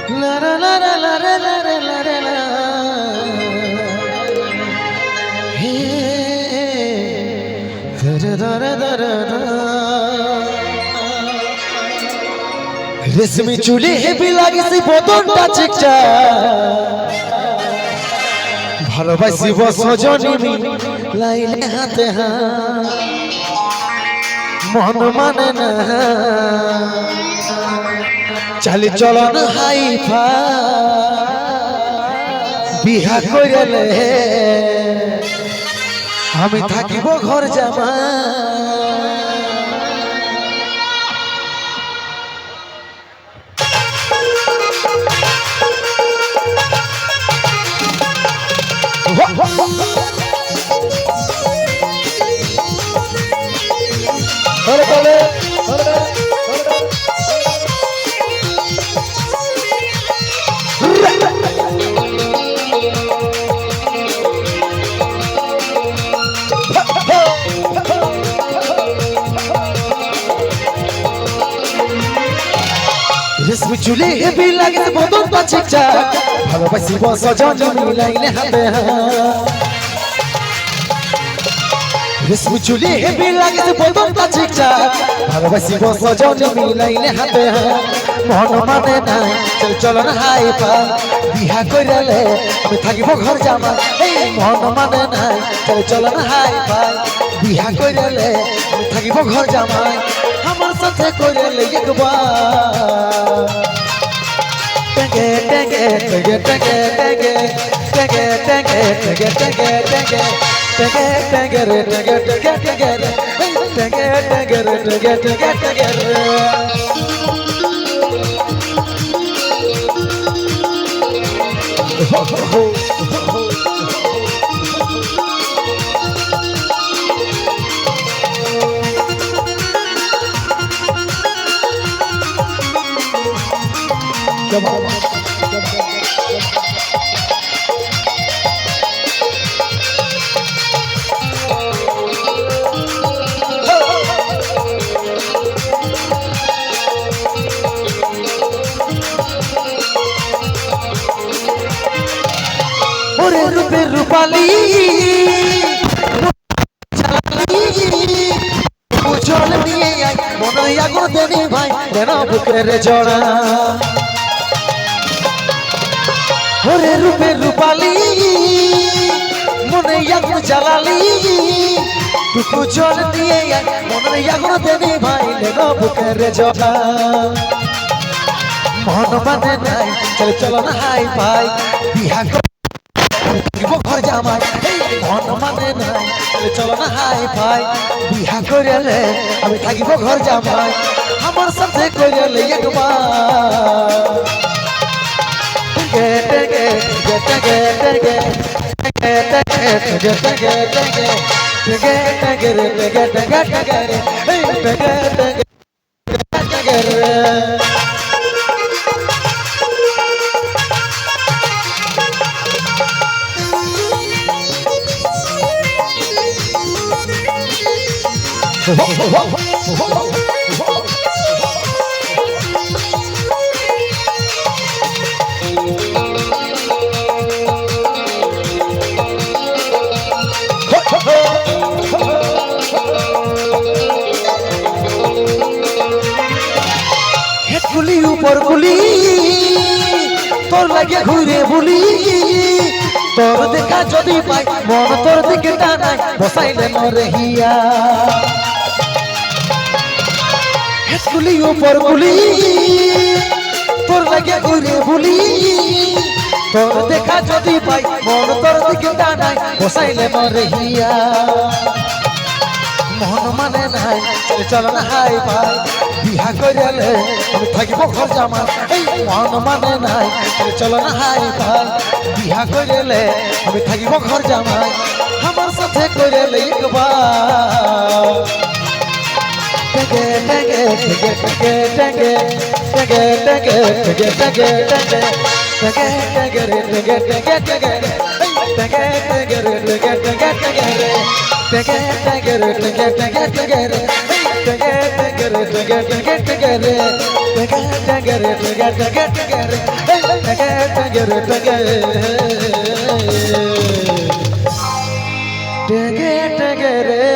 La la la la la la la la la la la. Hey, da da da da da da. রেশমি চুলে heavy লাগছে বদনটা চিকচা ভালোবাসি বসজনী লাইনে হাতে হাত মন মানে না চালি চলন হাইফা বিহা কইলে আমি থাকিব ঘর জামা রেশমি চুলে হেভি লাগে বদনটা চিকচা ভালোবাসি বসজনী লাইনে হাতে হাত রেশমি চুলে হেভি লাগে বদনটা চিকচা ভালোবাসি বসজনী লাইনে হাতে হাত মন মানে নাই চলন হাইফা বিহা কইলে আমি থাকিব ঘর জামা এই মন মানে নাই চলন হাইফা বিহা কইলে আমি থাকিব ঘর জামাই আমার সাথে কইলে একবার টেগে টেগে টেগে টেগে টেগে টেগে টেগে টেগে টেগে টেগে টেগে টেগে রে টেগে টেগে টেগে রে টেগে টেগে রে টেগে টেগে টেগে রে ওরে রূপে রূপালী উজ্জ্বল নিয়ে আয় মনে আগো দেনি ভাই যেন বুকের জড়া ওরে রূপে রূপালী মনে আগো জ্বালালি টুকু জল দিয়ে আয় মনে আগো দেনি ভাই যেন বুকের জড়া মন মানে নাই চল না হাই ভাই বিহা ঘর জামাই মন মানে নাই চলো না হাই ভাই বিহা করিলে আমি থাকিব ঘর জামাই আমার সাথে করিলে একবার টেগে টেগে টেগে টেগে টেগে টেগে টেগে টেগে টেগে টেগে রে টেগে টেগে টেগে রে টেগে টেগে টেগে রে কুলি উপর কুলি তোর লাগে ঘুরে বলি তোর দেখা যদি পাই মন তোর দিকে টানাই বসাইলে মরে হিয়া কুলি উপর কুলি তোর লাগে ঘুরে বলি তোর দেখা যদি পাই মন তোর দিকে টানাই বসাইলে মরে হিয়া মন মানে নাই চল না হাই ভাই বিহা করিলে আমি থাকিব ঘর জামা এই মন মানে নাই চল না হাই ভাই বিহা করিলে আমি থাকিব ঘর জামাই আমার সাথে করিলে একবার টেগে টেগে টেগে টেগে টেগে টেগে টেগে টেগে টেগে টেগে টেগে রে টেগে টেগে টেগে রে টেগে টেগে রে টেগে টেগে টেগে রে টেগে টেগে রে টেগে টেগে টেগে রে টেগে টেগে রে টেগে টেগে টেগে রে টেগে টেগে রে টেগে টেগে টেগে রে টেগে টেগে রে টেগে টেগে টেগে রে